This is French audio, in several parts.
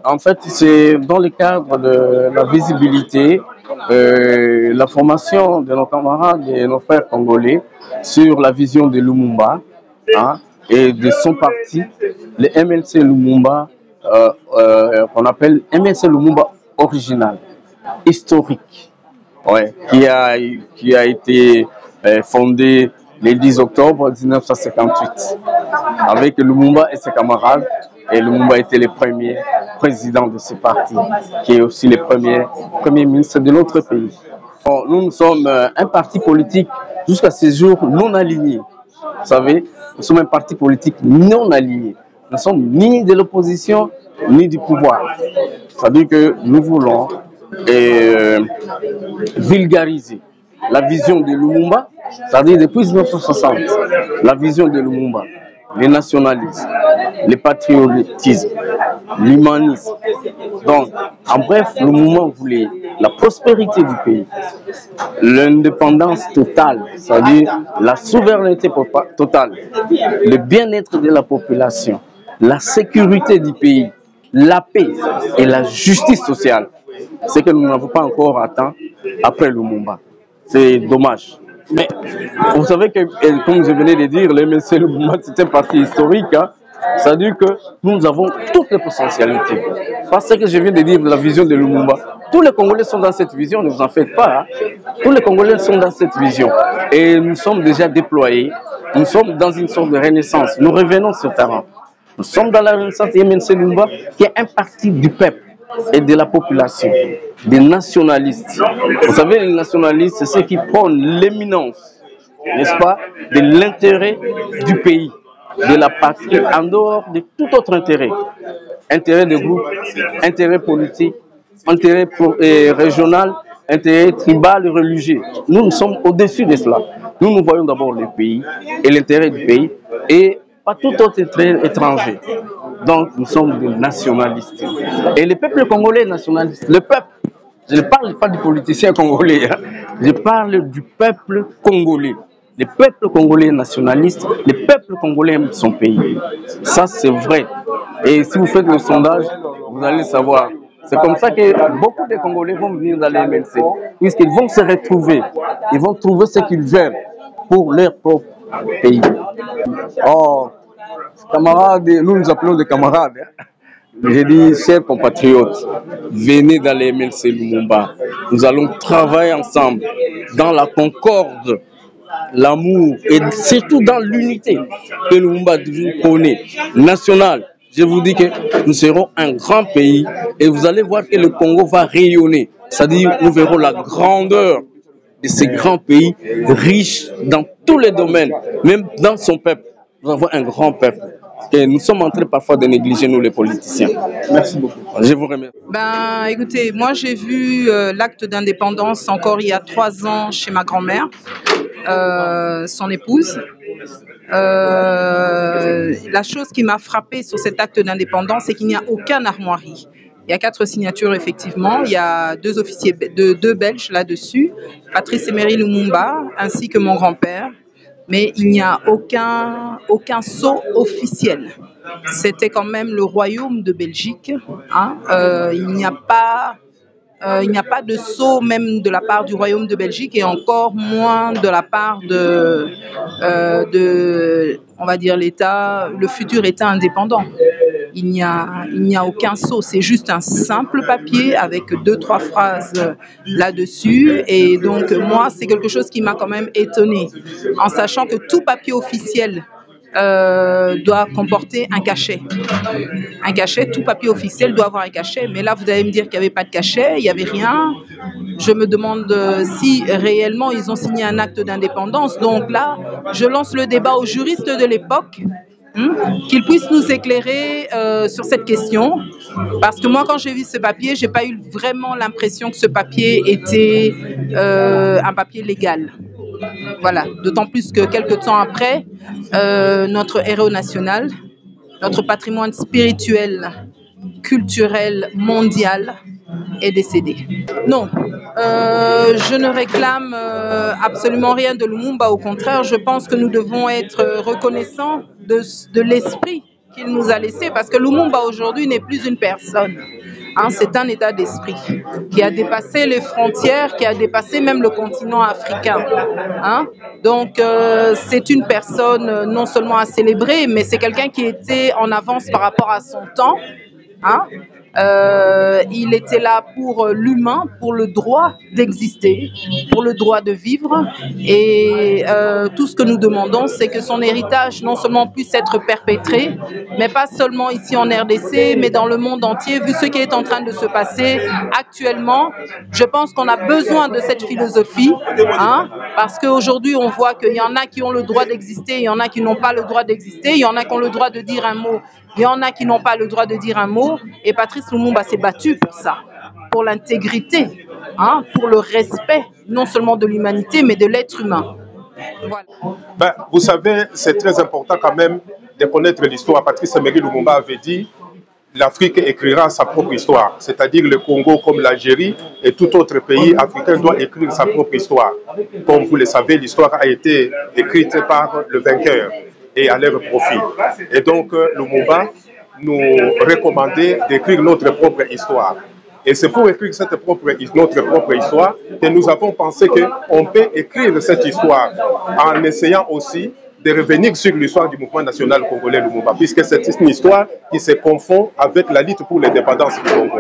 En fait, c'est dans le cadre de la visibilité, la formation de nos camarades et nos frères congolais sur la vision de Lumumba, hein, et de son parti, le MLC Lumumba, qu'on appelle MLC Lumumba original, historique, ouais, qui a été fondé le 10 octobre 1958 avec Lumumba et ses camarades. Et Lumumba était le premier président de ce parti, qui est aussi le premier ministre de notre pays. Bon, nous sommes un parti politique jusqu'à ce jour non aligné. Vous savez, nous sommes un parti politique non aligné. Nous ne sommes ni de l'opposition, ni du pouvoir. C'est-à-dire que nous voulons vulgariser la vision de Lumumba, c'est-à-dire depuis 1960, la vision de Lumumba, le nationalisme, le patriotisme, l'humanisme. Donc, en bref, Lumumba voulait la prospérité du pays, l'indépendance totale, c'est-à-dire la souveraineté totale, le bien-être de la population, la sécurité du pays, la paix et la justice sociale. C'est que nous n'avons pas encore atteint après Lumumba. C'est dommage. Mais vous savez que, comme je venais de dire, le MLC Lumumba, c'est un parti historique. Hein. C'est-à-dire que nous avons toutes les potentialités. Parce que je viens de dire la vision de Lumumba. Tous les Congolais sont dans cette vision, ne vous en faites pas. Hein. Tous les Congolais sont dans cette vision. Et nous sommes déjà déployés. Nous sommes dans une sorte de renaissance. Nous revenons sur terrain. Nous sommes dans la renaissance de MLC Lumumba, qui est un parti du peuple et de la population, des nationalistes. Vous savez, les nationalistes, c'est ceux qui prônent l'éminence, n'est-ce pas, de l'intérêt du pays, de la patrie, en dehors de tout autre intérêt. Intérêt de groupe, intérêt politique, intérêt régional, intérêt tribal et religieux. Nous sommes au-dessus de cela. Nous voyons d'abord le pays et l'intérêt du pays et pas tout autre étranger. Donc, nous sommes des nationalistes. Et le peuple congolais est nationaliste. Le peuple, je ne parle pas du politicien congolais, hein. Je parle du peuple congolais. Le peuple congolais est nationaliste, le peuple congolais aime son pays. Ça, c'est vrai. Et si vous faites le sondage, vous allez savoir. C'est comme ça que beaucoup de Congolais vont venir dans les MLC, puisqu'ils vont se retrouver. Ils vont trouver ce qu'ils veulent pour leur propre pays. Oh, camarades, nous appelons des camarades. J'ai dit, chers compatriotes, venez dans les MLC Lumumba. Nous allons travailler ensemble dans la concorde, l'amour et surtout dans l'unité que Lumumba prônait, nationale. Je vous dis que nous serons un grand pays et vous allez voir que le Congo va rayonner. C'est-à-dire, nous verrons la grandeur de ce grand pays, riche dans tous les domaines, même dans son peuple. Nous avons un grand peuple. Et nous sommes en train parfois de négliger, nous les politiciens. Merci beaucoup. Je vous remercie. Ben, écoutez, moi j'ai vu l'acte d'indépendance encore il y a 3 ans chez ma grand-mère, son épouse. La chose qui m'a frappée sur cet acte d'indépendance, c'est qu'il n'y a aucun armoirie. Il y a 4 signatures, effectivement. Il y a 2 officiers, 2 Belges là-dessus, Patrice Emery Lumumba, ainsi que mon grand-père. Mais il n'y a aucun sceau officiel. C'était quand même le royaume de Belgique. Hein. Il n'y a pas de sceau même de la part du royaume de Belgique et encore moins de la part de on va dire l'État, le futur État indépendant. Il n'y a aucun sceau, c'est juste un simple papier avec 2-3 phrases là-dessus. Et donc, moi, c'est quelque chose qui m'a quand même étonnée, en sachant que tout papier officiel doit comporter un cachet. Un cachet, tout papier officiel doit avoir un cachet. Mais là, vous allez me dire qu'il n'y avait pas de cachet, il n'y avait rien. Je me demande si réellement ils ont signé un acte d'indépendance. Donc là, je lance le débat aux juristes de l'époque. Qu'ils puissent nous éclairer sur cette question, parce que moi quand j'ai vu ce papier, j'ai pas eu vraiment l'impression que ce papier était un papier légal. Voilà, d'autant plus que quelques temps après, notre héros national, notre patrimoine spirituel, culturel, mondial est décédé. Non, je ne réclame absolument rien de Lumumba, au contraire, je pense que nous devons être reconnaissants de l'esprit qu'il nous a laissé, parce que Lumumba aujourd'hui n'est plus une personne. Hein, c'est un état d'esprit qui a dépassé les frontières, qui a dépassé même le continent africain. Hein? Donc, c'est une personne non seulement à célébrer, mais c'est quelqu'un qui était en avance par rapport à son temps. Hein? Il était là pour l'humain, pour le droit d'exister, pour le droit de vivre. Et tout ce que nous demandons, c'est que son héritage non seulement puisse être perpétré, mais pas seulement ici en RDC, mais dans le monde entier. Vu ce qui est en train de se passer actuellement, je pense qu'on a besoin de cette philosophie, hein, parce qu'aujourd'hui, on voit qu'il y en a qui ont le droit d'exister, il y en a qui n'ont pas le droit d'exister, il y en a qui ont le droit de dire un mot, il y en a qui n'ont pas le droit de dire un mot. Et Patrice Lumumba s'est battu pour ça, pour l'intégrité, hein, pour le respect, non seulement de l'humanité, mais de l'être humain. Voilà. Ben, vous savez, c'est très important quand même de connaître l'histoire. Patrice Emery Lumumba avait dit l'Afrique écrira sa propre histoire, c'est-à-dire le Congo comme l'Algérie et tout autre pays africain doit écrire sa propre histoire. Comme vous le savez, l'histoire a été écrite par le vainqueur et à leur profit. Et donc, Lumumba nous recommandait d'écrire notre propre histoire. Et c'est pour écrire notre propre histoire que nous avons pensé qu'on peut écrire cette histoire en essayant aussi de revenir sur l'histoire du mouvement national congolais Lumumba, puisque c'est une histoire qui se confond avec la lutte pour l'indépendance du Congo.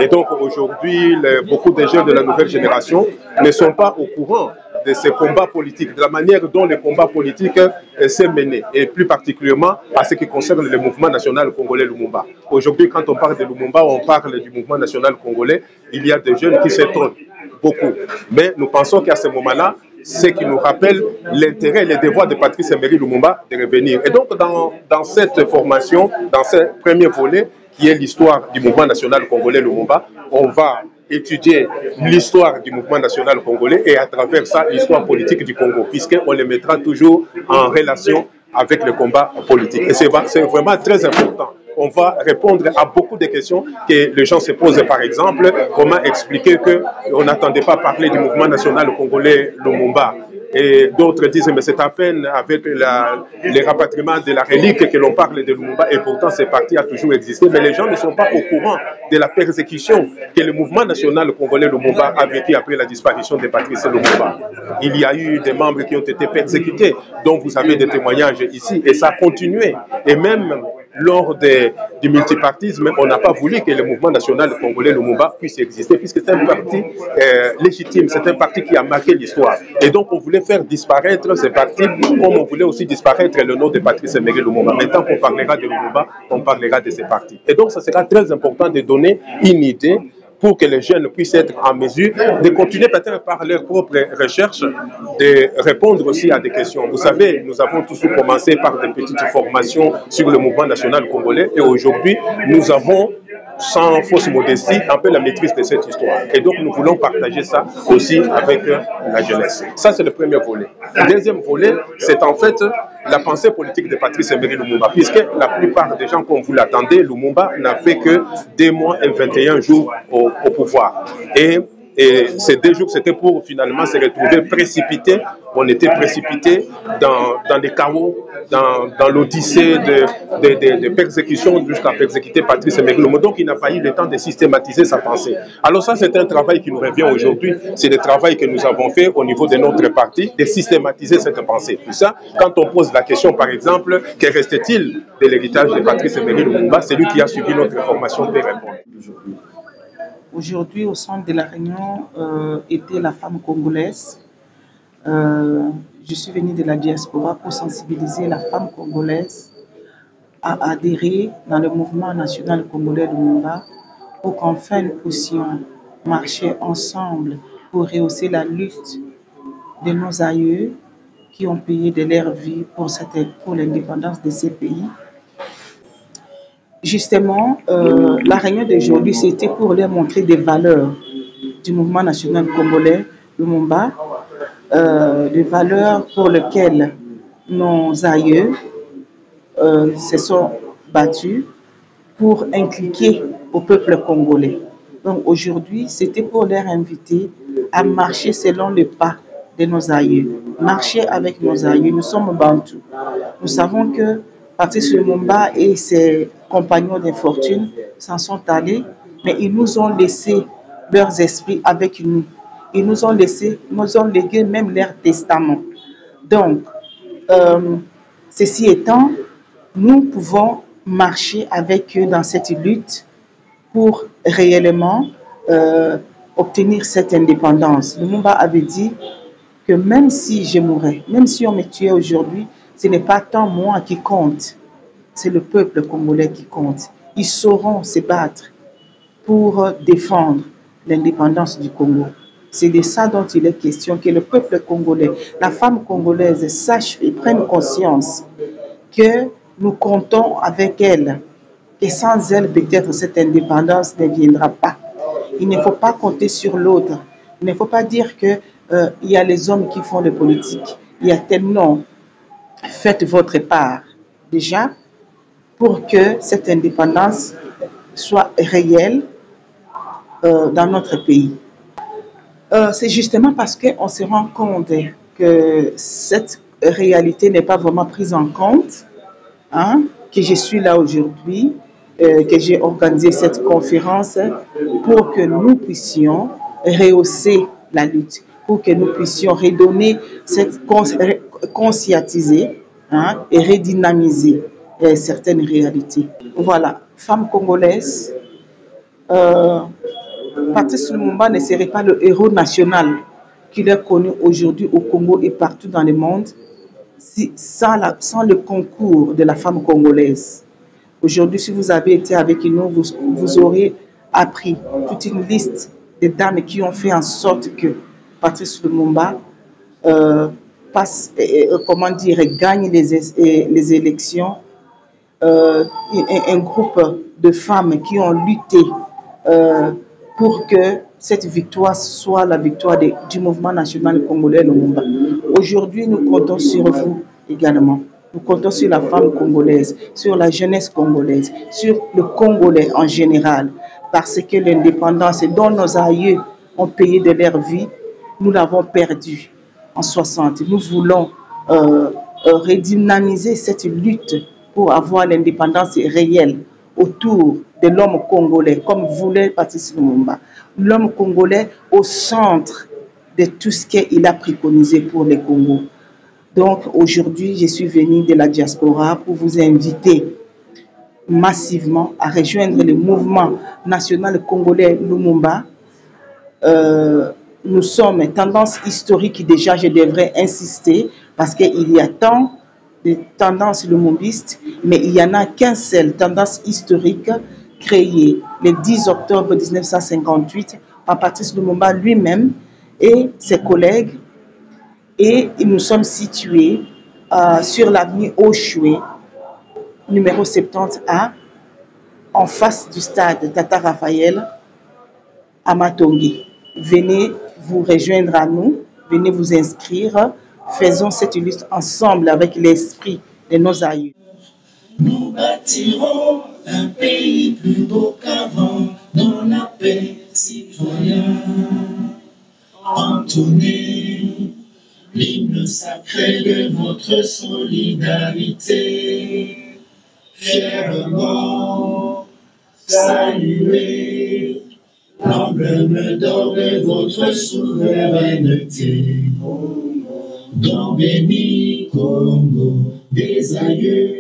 Et donc aujourd'hui, beaucoup de jeunes de la nouvelle génération ne sont pas au courant de ces combats politiques, de la manière dont les combats politiques s'est mené, et plus particulièrement à ce qui concerne le mouvement national congolais Lumumba. Aujourd'hui, quand on parle de Lumumba, on parle du mouvement national congolais, il y a des jeunes qui s'étonnent beaucoup. Mais nous pensons qu'à ce moment-là, ce qui nous rappelle l'intérêt et les devoirs de Patrice Emery Lumumba de revenir. Et donc, dans cette formation, dans ce premier volet, qui est l'histoire du mouvement national congolais Lumumba, on va étudier l'histoire du mouvement national congolais et à travers ça, l'histoire politique du Congo, puisqu'on les mettra toujours en relation avec le combat politique. Et c'est vraiment très important. On va répondre à beaucoup de questions que les gens se posent. Par exemple, comment expliquer qu'on n'attendait pas parler du mouvement national congolais Lumumba. Et d'autres disent, mais c'est à peine avec les rapatriements de la relique que l'on parle de Lumumba, et pourtant ce parti a toujours existé. Mais les gens ne sont pas au courant de la persécution que le mouvement national congolais Lumumba a vécu après la disparition de Patrice Lumumba. Il y a eu des membres qui ont été persécutés, dont vous avez des témoignages ici, et ça a continué. Et même lors du multipartisme, on n'a pas voulu que le mouvement national congolais Lumumba puisse exister, puisque c'est un parti légitime, c'est un parti qui a marqué l'histoire. Et donc on voulait faire disparaître ce parti, comme on voulait aussi disparaître le nom de Patrice Emery Lumumba. Maintenant qu'on parlera de Lumumba, on parlera de ce parti. Et donc ça sera très important de donner une idée pour que les jeunes puissent être en mesure de continuer peut-être par leurs propres recherches, de répondre aussi à des questions. Vous savez, nous avons toujours commencé par des petites formations sur le mouvement national congolais et aujourd'hui, nous avons, sans fausse modestie, un peu la maîtrise de cette histoire. Et donc, nous voulons partager ça aussi avec la jeunesse. Ça, c'est le premier volet. Le deuxième volet, c'est en fait la pensée politique de Patrice Emery Lumumba, puisque la plupart des gens, comme vous l'attendez, Lumumba n'a fait que 2 mois et 21 jours au pouvoir. Et ces 2 jours, c'était pour finalement se retrouver précipité. On était précipité dans des chaos, dans l'odyssée de persécution jusqu'à persécuter Patrice Emery Lumumba. Donc, il n'a pas eu le temps de systématiser sa pensée. Alors ça, c'est un travail qui nous revient aujourd'hui. C'est le travail que nous avons fait au niveau de notre parti, de systématiser cette pensée. Tout ça, quand on pose la question, par exemple, que reste-t-il de l'héritage de Patrice Emery Lumumba, c'est lui qui a suivi notre formation peut répondre. Aujourd'hui, au centre de la réunion était la femme congolaise. Je suis venue de la diaspora pour sensibiliser la femme congolaise à adhérer dans le mouvement national congolais Lumumba pour qu'enfin nous puissions marcher ensemble pour rehausser la lutte de nos aïeux qui ont payé de leur vie pour l'indépendance de ces pays. Justement, la réunion d'aujourd'hui, c'était pour leur montrer des valeurs du mouvement national congolais Lumumba, des valeurs pour lesquelles nos aïeux se sont battus pour inculquer au peuple congolais. Donc aujourd'hui, c'était pour leur inviter à marcher selon les pas de nos aïeux, marcher avec nos aïeux. Nous sommes bantous. Nous savons que Patrice Lumumba et ses compagnons d'infortune s'en sont allés, mais ils nous ont laissé leurs esprits avec nous. Ils nous ont légué même leur testament. Donc, ceci étant, nous pouvons marcher avec eux dans cette lutte pour réellement obtenir cette indépendance. Lumumba avait dit que même si je mourais, même si on me tuait aujourd'hui, ce n'est pas tant moi qui compte, c'est le peuple congolais qui compte. Ils sauront se battre pour défendre l'indépendance du Congo. C'est de ça dont il est question, que le peuple congolais, la femme congolaise sache et prenne conscience que nous comptons avec elle. Et sans elle, peut-être cette indépendance ne viendra pas. Il ne faut pas compter sur l'autre. Il ne faut pas dire qu'il y a les hommes qui font la politique. Il y a tellement. Faites votre part déjà pour que cette indépendance soit réelle dans notre pays. C'est justement parce qu'on se rend compte que cette réalité n'est pas vraiment prise en compte, hein, que je suis là aujourd'hui, que j'ai organisé cette conférence pour que nous puissions rehausser la lutte, pour que nous puissions redonner cette conscientiser, hein, et redynamiser certaines réalités. Voilà, femmes congolaises, Patrice Lumumba ne serait pas le héros national qu'il est connu aujourd'hui au Congo et partout dans le monde sans le concours de la femme congolaise. Aujourd'hui, si vous avez été avec nous, vous aurez appris toute une liste de dames qui ont fait en sorte que Patrice Lumumba gagne les élections. Un groupe de femmes qui ont lutté pour que cette victoire soit la victoire du mouvement national congolais Lumumba. Aujourd'hui, nous comptons sur vous également. Nous comptons sur la femme congolaise, sur la jeunesse congolaise, sur le Congolais en général, parce que l'indépendance dont nos aïeux ont payé de leur vie, nous l'avons perdue en 60. Nous voulons redynamiser cette lutte pour avoir l'indépendance réelle autour de l'homme congolais, comme voulait Patrice Lumumba. L'homme congolais au centre de tout ce qu'il a préconisé pour le Congo. Donc aujourd'hui, je suis venue de la diaspora pour vous inviter massivement à rejoindre le mouvement national congolais Lumumba. Nous sommes tendance historique déjà, je devrais insister, parce qu'il y a tant de tendances lumumbistes, mais il n'y en a qu'un seul tendance historique créée le 10 octobre 1958 par Patrice Lumumba lui-même et ses collègues. Et nous sommes situés sur l'avenue Oshwe, numéro 70A, en face du stade Tata Raphaël à Matongi. Venez vous rejoindre à nous, venez vous inscrire. Faisons cette lutte ensemble avec l'esprit de nos aïeux. Nous bâtirons un pays plus beau qu'avant, dans la paix citoyenne. Entonnez l'hymne sacré de votre solidarité. Fièrement saluez l'emblème d'or de votre souveraineté. Dans béni Congo, des aïeux